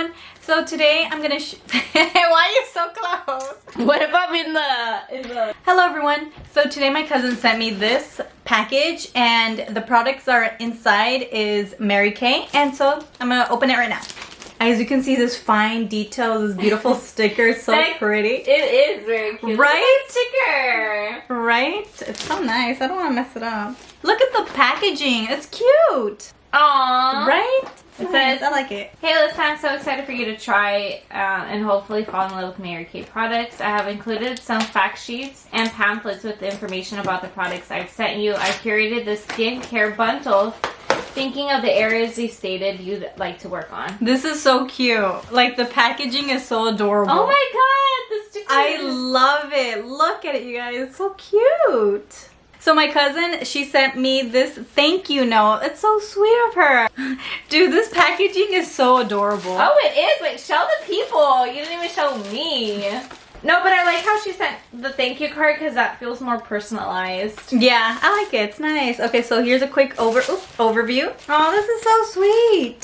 everyone. So today I'm gonna why are you so close? What if I'm in the Hello everyone. So today my cousin sent me this package and the products that are inside is Mary Kay, and so I'm gonna open it right now. As you can see, this fine detail, this beautiful sticker, so pretty. It is very cute. Right? Sticker. Right? It's so nice. I don't want to mess it up. Look at the packaging. It's cute. Aww. Right? It Nice. says, I like it. "Hey Alyssa, I'm so excited for you to try and hopefully fall in love with Mary Kay products. I have included some fact sheets and pamphlets with the information about the products I've sent you. I curated the skincare bundle thinking of the areas you stated you'd like to work on." This is so cute. Like, the packaging is so adorable. Oh my god, the sticker. I love it. Look at it, you guys. It's so cute. So my cousin, she sent me this thank you note. It's so sweet of her. Dude, this packaging is so adorable. Oh, it is. Wait, show the people. You didn't even show me. No, but I like how she sent the thank you card because that feels more personalized. Yeah, I like it. It's nice. Okay, so here's a quick overview. Oh, this is so sweet.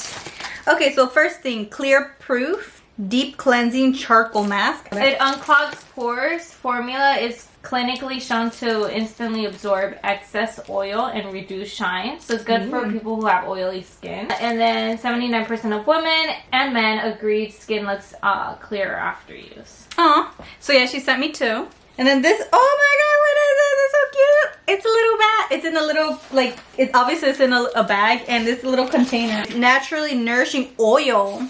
Okay, so first thing, clear proof deep cleansing charcoal mask. It unclogs pores. Formula is clinically shown to instantly absorb excess oil and reduce shine. So it's good for people who have oily skin. And then 79% of women and men agreed skin looks clearer after use. Oh, so yeah, she sent me two. And then this, oh my god, what is this? It's so cute. It's a little bag. It's in a little, like, it obviously it's in a bag, and this little container. Naturally Nourishing Oil.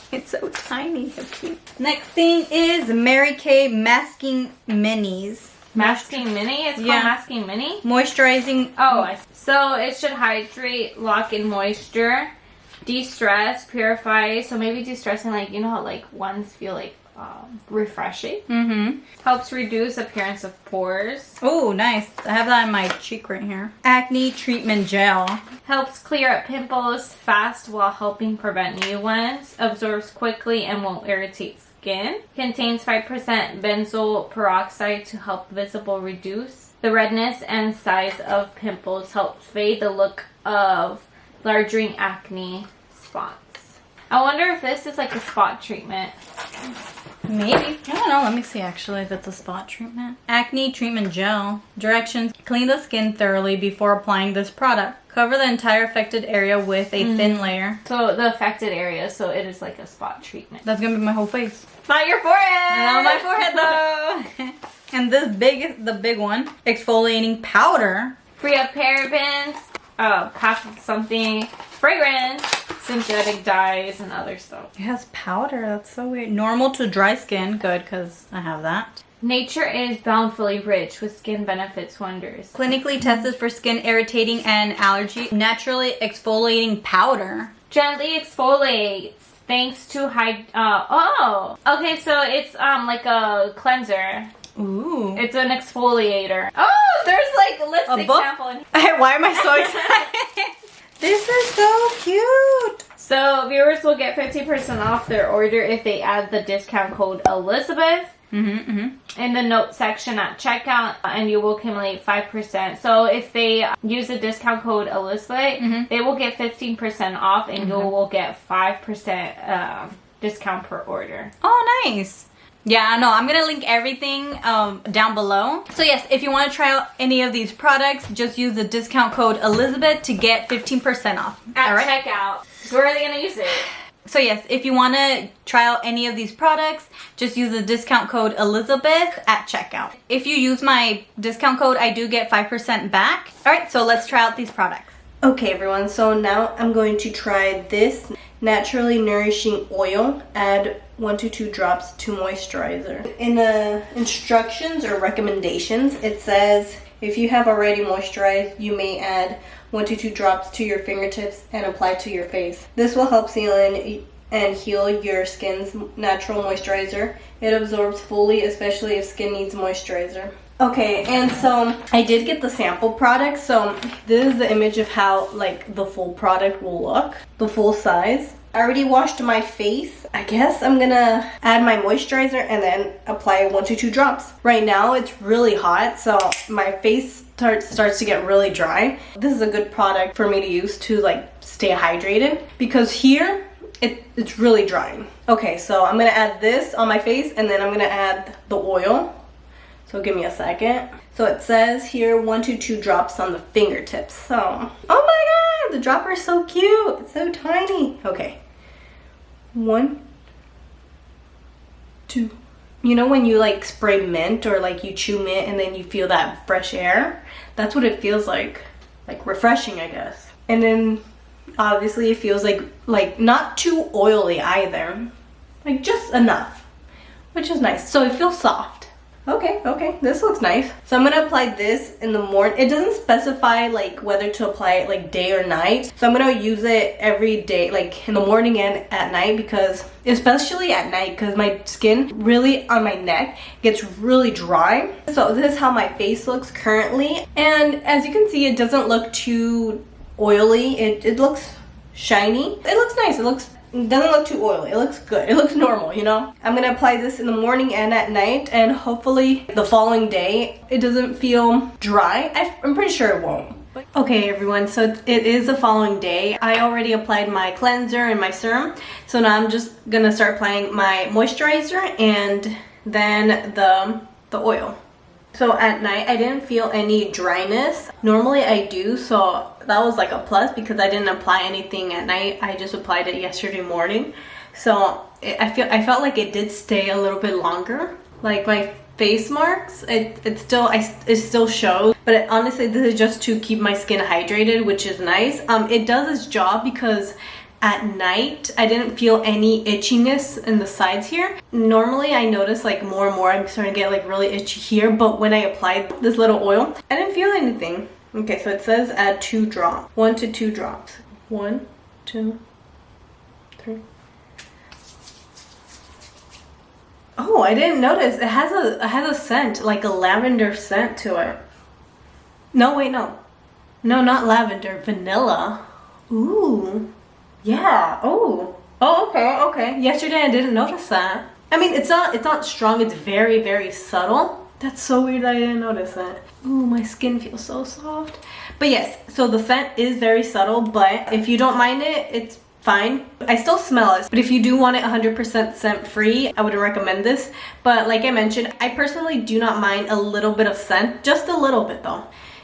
It's so tiny, so cute. Next thing is Mary Kay Masking Minis. Masking Mini? It's called Masking Mini? Moisturizing. Oh, I see. So it should hydrate, lock in moisture, de-stress, purify. So maybe de-stressing, like, you know how like ones feel like refreshing? Mm-hmm. Helps reduce appearance of pores. Oh, nice. I have that on my cheek right here. Acne Treatment Gel. Helps clear up pimples fast while helping prevent new ones. Absorbs quickly and won't irritate skin. Contains 5% benzoyl peroxide to help visible reduce the redness and size of pimples. Helps fade the look of larger acne spots. I wonder if this is like a spot treatment. Maybe. I don't know. Let me see actually if it's a spot treatment. Acne Treatment Gel. Directions. Clean the skin thoroughly before applying this product. Cover the entire affected area with a thin layer. So the affected area, so it is like a spot treatment. That's gonna be my whole face. Not your forehead! Not my forehead though! And the big one. Exfoliating Powder. Free of parabens, passive something, fragrance, synthetic dyes, and other stuff. It has powder. That's so weird. Normal to dry skin. Good, because I have that. Nature is bountifully rich with skin benefits wonders. Clinically tested for skin irritating and allergy. Naturally exfoliating powder. Gently exfoliates thanks to okay, so it's like a cleanser. Ooh. It's an exfoliator. Oh, there's like lipstick sample in here. Why am I so excited? This is so cute. So viewers will get 50% off their order if they add the discount code Elizabeth in the note section at checkout, and you will accumulate 5%. So if they use the discount code Elizabeth, they will get 15% off, and you will get 5% discount per order. Oh, nice. Yeah, no, I'm gonna link everything down below. So yes, if you want to try out any of these products, just use the discount code Elizabeth to get 15% off. At checkout. Where are they gonna use it? So yes, if you want to try out any of these products, just use the discount code Elizabeth at checkout. If you use my discount code, I do get 5% back. Alright, so let's try out these products. Okay everyone, so now I'm going to try this Naturally Nourishing Oil. Add 1 to 2 drops to moisturizer. In the instructions or recommendations, it says if you have already moisturized, you may add 1 to 2 drops to your fingertips and apply to your face. This will help seal in and heal your skin's natural moisturizer. It absorbs fully, especially if skin needs moisturizer. Okay, and so I did get the sample product. So this is the image of how like the full product will look, the full size. I already washed my face. I guess I'm gonna add my moisturizer and then apply 1 to 2 drops. Right now it's really hot, so my face starts to get really dry. This is a good product for me to use to like stay hydrated, because here it's really drying. Okay, so I'm gonna add this on my face and then I'm gonna add the oil. So give me a second. So it says here 1 to 2 drops on the fingertips. So, oh my god, the dropper is so cute. It's so tiny. Okay, 1, 2. You know when you like spray mint or like you chew mint and then you feel that fresh air? That's what it feels like refreshing, I guess. And then obviously it feels like not too oily either, like just enough, which is nice. So it feels soft. Okay, this looks nice. So I'm gonna apply this in the morning. It doesn't specify like whether to apply it like day or night. So I'm gonna use it every day, like in the morning and at night, because especially at night, because my skin really on my neck gets really dry. So this is how my face looks currently. And as you can see, it doesn't look too oily. It looks shiny. It looks nice. It doesn't look too oily. It looks good. It looks normal, you know? I'm gonna apply this in the morning and at night, and hopefully the following day it doesn't feel dry. I'm pretty sure it won't. Okay everyone, so it is the following day. I already applied my cleanser and my serum, so now I'm just gonna start applying my moisturizer and then the oil. So at night I didn't feel any dryness. Normally I do, so that was like a plus because I didn't apply anything at night. I just applied it yesterday morning. So I felt like it did stay a little bit longer. Like my face marks, it still shows, but honestly this is just to keep my skin hydrated, which is nice. It does its job because at night I didn't feel any itchiness in the sides here. Normally I notice like more and more I'm starting to get like really itchy here, but when I applied this little oil I didn't feel anything. Okay, so it says add 2 drops, 1 to 2 drops. 1, 2, 3. Oh, I didn't notice. It has a scent, like a lavender scent to it. No, wait, no, not lavender, vanilla. Ooh, yeah. Oh, okay. Yesterday I didn't notice that. I mean, it's not strong. It's very, very subtle. That's so weird that I didn't notice that. Ooh, my skin feels so soft. But yes, so the scent is very subtle, but if you don't mind it, it's fine. I still smell it, but if you do want it 100% scent free, I wouldn't recommend this. But like I mentioned, I personally do not mind a little bit of scent, just a little bit though.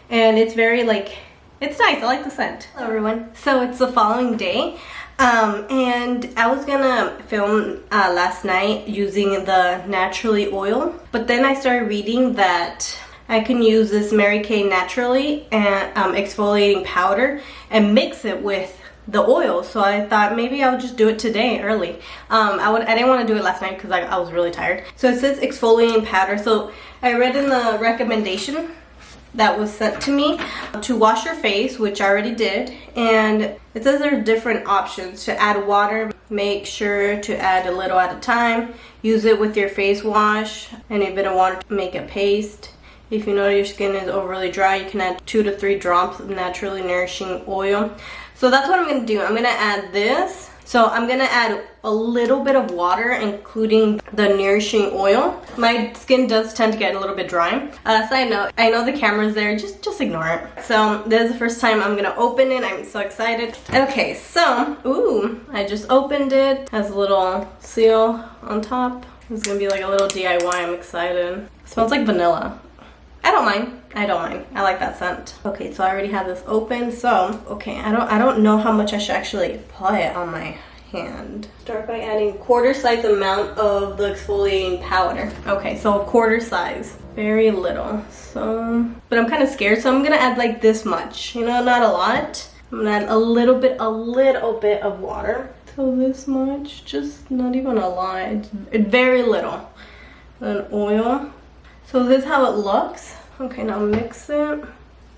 And it's very like, it's nice. I like the scent. Hello everyone. So it's the following day. And I was gonna film last night using the Naturally oil, but then I started reading that I can use this Mary Kay Naturally and exfoliating powder and mix it with the oil. So I thought maybe I'll just do it today early. I didn't want to do it last night because I was really tired. So it says exfoliating powder. So I read in the recommendation that was sent to me to wash your face, which I already did, and it says there are different options to add water. Make sure to add a little at a time. Use it with your face wash and a bit of water to make a paste. If you know your skin is overly dry, you can add 2 to 3 drops of naturally nourishing oil. So that's what I'm gonna do. I'm gonna add this. So I'm gonna add a little bit of water, including the nourishing oil. My skin does tend to get a little bit dry. Side note, I know the camera's there, just ignore it. So this is the first time I'm gonna open it. I'm so excited. Okay, so, ooh, I just opened it. Has a little seal on top. It's gonna be like a little DIY, I'm excited. It smells like vanilla. I don't mind. I like that scent. Okay, so I already have this open. So, okay, I don't know how much I should actually apply it on my hand. Start by adding 1/4 size amount of the exfoliating powder. Okay, so 1/4 size. Very little. So, but I'm kind of scared, so I'm gonna add like this much. You know, not a lot. I'm gonna add a little bit of water. So this much, just not even a lot. It's very little. Then oil. So this is how it looks. Okay, now mix it.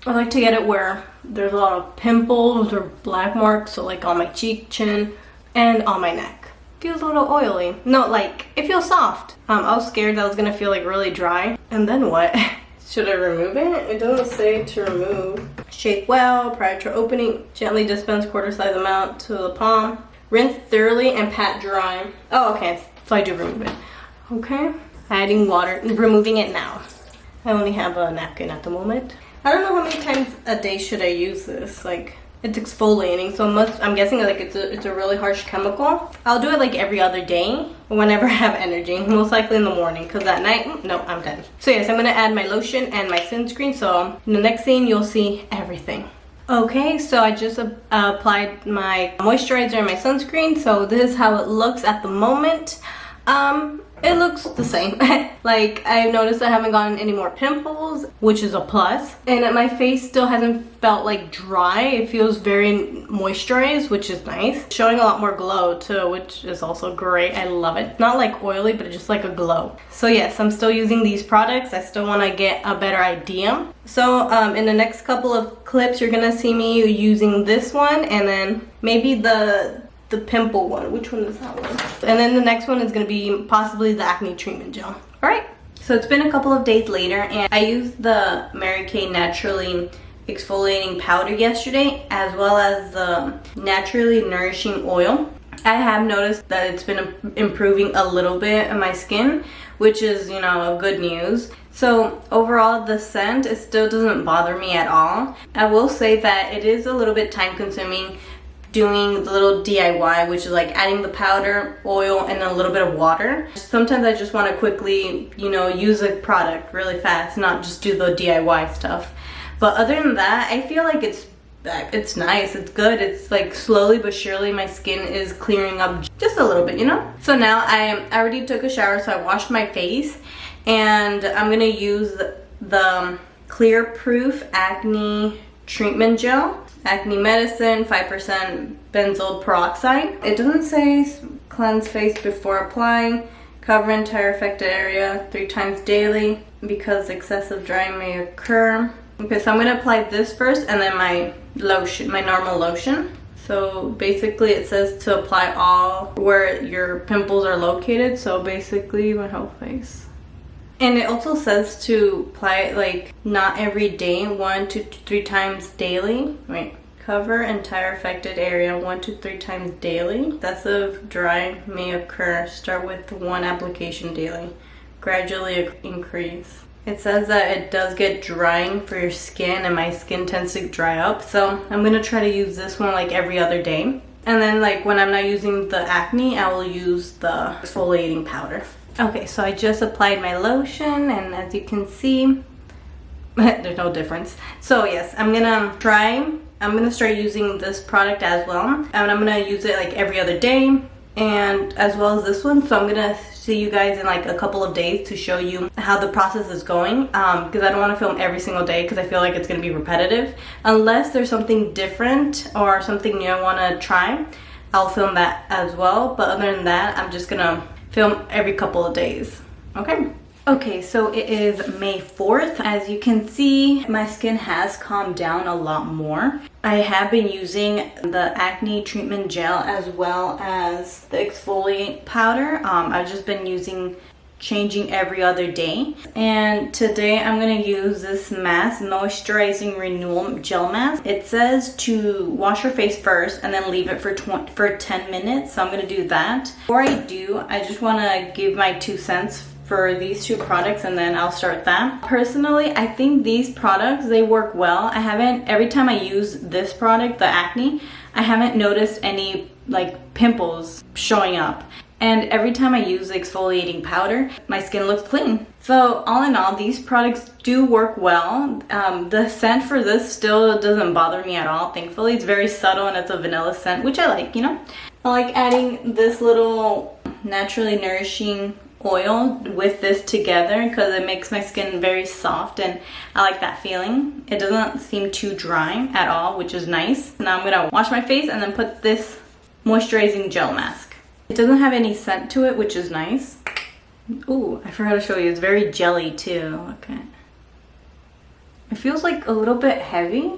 I like to get it where there's a lot of pimples or black marks, so like on my cheek, chin, and on my neck. Feels a little oily. No, like, it feels soft. I was scared that I was gonna feel like really dry. And then what? Should I remove it? It doesn't say to remove. Shake well prior to opening. Gently dispense 1/4 size amount to the palm. Rinse thoroughly and pat dry. Oh, okay, so I do remove it. Okay. Adding water, removing it now. I only have a napkin at the moment. I don't know how many times a day should I use this. Like, It's exfoliating, so I'm guessing like it's a really harsh chemical. I'll do it like every other day whenever I have energy, most likely in the morning, because at night, no, I'm done. So yes, I'm gonna add my lotion and my sunscreen, so in the next scene you'll see everything. Okay, so I just applied my moisturizer and my sunscreen, so this is how it looks at the moment. It looks the same. Like, I've noticed I haven't gotten any more pimples, which is a plus. And my face still hasn't felt like dry. It feels very moisturized, which is nice. Showing a lot more glow too, which is also great. I love it. Not like oily, but just like a glow. So yes, I'm still using these products. I still want to get a better idea. So in the next couple of clips, you're gonna see me using this one, and then maybe the pimple one. Which one is that one? And then the next one is going to be possibly the Acne Treatment Gel. Alright, so it's been a couple of days later, and I used the Mary Kay Naturally Exfoliating Powder yesterday, as well as the Naturally Nourishing Oil. I have noticed that it's been improving a little bit in my skin, which is, you know, good news. So overall, the scent, it still doesn't bother me at all. I will say that it is a little bit time consuming doing the little DIY, which is like adding the powder, oil, and a little bit of water. Sometimes I just want to quickly, you know, use a product really fast, not just do the DIY stuff. But other than that, I feel like it's nice, it's good. It's like slowly but surely my skin is clearing up just a little bit, you know? So now I already took a shower, so I washed my face, and I'm gonna use the Clear Proof Acne Treatment Gel. Acne medicine, 5% benzoyl peroxide. It doesn't say cleanse face before applying. Cover entire affected area 3 times daily because excessive drying may occur. Okay, so I'm gonna apply this first, and then my lotion, my normal lotion. So basically it says to apply all where your pimples are located. So basically my whole face. And it also says to apply it like not every day, 1 to 3 times daily. Wait, cover entire affected area 1 to 3 times daily. Excessive dry may occur. Start with 1 application daily. Gradually increase. It says that it does get drying for your skin, and my skin tends to dry up. So I'm gonna try to use this one like every other day. And then like when I'm not using the acne, I will use the exfoliating powder. Okay, so I just applied my lotion, and as you can see, there's no difference. So yes, I'm gonna start using this product as well, and I'm gonna use it like every other day, and as well as this one. So I'm gonna see you guys in like a couple of days to show you how the process is going, because I don't want to film every single day because I feel like it's gonna be repetitive. Unless there's something different or something new I want to try, I'll film that as well. But other than that, I'm just gonna film every couple of days. Okay, so it is May 4th. As you can see, my skin has calmed down a lot more. I have been using the Acne Treatment Gel as well as the exfoliate powder. I've just been changing every other day. And today I'm gonna use this mask, Moisturizing Renewal Gel Mask. It says to wash your face first and then leave it for 10 minutes. So I'm gonna do that. Before I do, I just wanna give my 2 cents for these 2 products, and then I'll start that. Personally, I think these products, they work well. Every time I use this product, the acne, I haven't noticed any like pimples showing up. And every time I use the exfoliating powder, my skin looks clean. So all in all, these products do work well. The scent for this still doesn't bother me at all, thankfully. It's very subtle and it's a vanilla scent, which I like, you know? I like adding this little naturally nourishing oil with this together because it makes my skin very soft, and I like that feeling. It doesn't seem too dry at all, which is nice. Now I'm gonna wash my face and then put this moisturizing gel mask. It doesn't have any scent to it, which is nice. Ooh, I forgot to show you. It's very jelly too. Okay. It feels like a little bit heavy.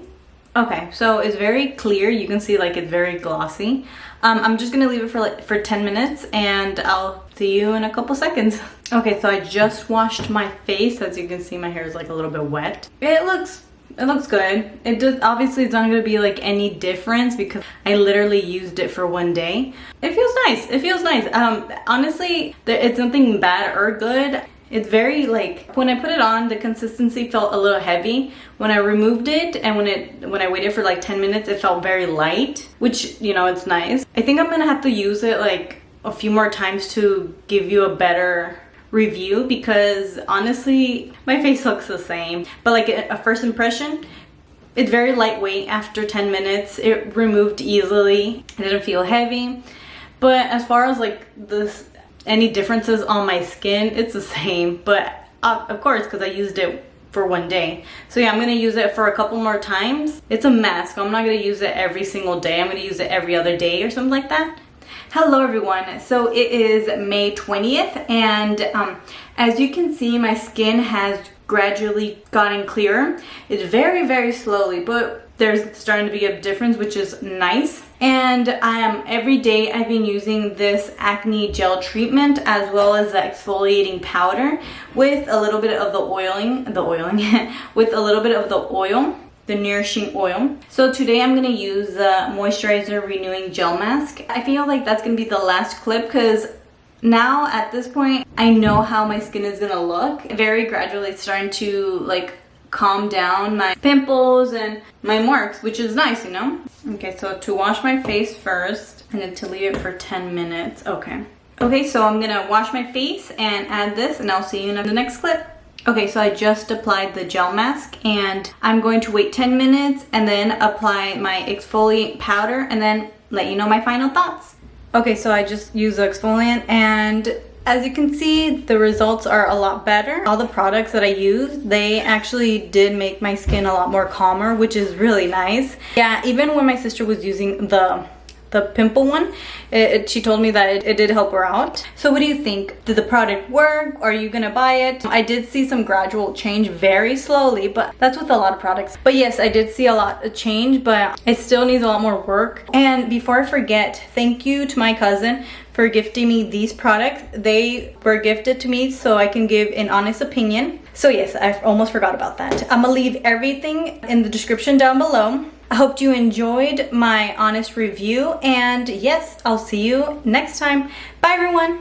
Okay, so it's very clear. You can see like it's very glossy. I'm just gonna leave it for 10 minutes, and I'll see you in a couple seconds. Okay, so I just washed my face. As you can see, my hair is like a little bit wet. It looks good. Obviously it's not gonna be like any difference because I literally used it for 1 day. It feels nice. Honestly, it's nothing bad or good. It's very like, when I put it on, the consistency felt a little heavy. When I removed it and when I waited for like 10 minutes, it felt very light, which, you know, it's nice. I think I'm gonna have to use it like a few more times to give you a better review, because honestly, my face looks the same. But like a first impression, it's very lightweight. After 10 minutes, it removed easily. It didn't feel heavy. But as far as like any differences on my skin, it's the same. But of course, because I used it for one day. So yeah, I'm gonna use it for a couple more times. It's a mask. I'm not gonna use it every single day. I'm gonna use it every other day or something like that. Hello everyone. So it is May 20th, and as you can see, my skin has gradually gotten clearer. It's very, very slowly, but there's starting to be a difference, which is nice. And every day I've been using this acne gel treatment as well as the exfoliating powder with a little bit of the oiling with a little bit of the oil, the nourishing oil. So today I'm gonna use the moisturizer renewing gel mask. I feel like that's gonna be the last clip, because now at this point I know how my skin is gonna look. Very gradually it's starting to like calm down my pimples and my marks, which is nice, you know. Okay, so to wash my face first, I need to leave it for 10 minutes. Okay, so I'm gonna wash my face and add this, and I'll see you in the next clip. Okay, so I just applied the gel mask, and I'm going to wait 10 minutes and then apply my exfoliant powder and then let you know my final thoughts. Okay, so I just used the exfoliant, and as you can see, the results are a lot better. All the products that I used, they actually did make my skin a lot more calmer, which is really nice. Yeah, even when my sister was using the pimple one, she told me that it did help her out. So what do you think? Did the product work? Are you gonna buy it? I did see some gradual change, very slowly, but that's with a lot of products. But yes, I did see a lot of change, but it still needs a lot more work. And before I forget, thank you to my cousin for gifting me these products. They were gifted to me so I can give an honest opinion. So yes, I almost forgot about that. I'm gonna leave everything in the description down below. I hope you enjoyed my honest review, and yes, I'll see you next time. Bye everyone.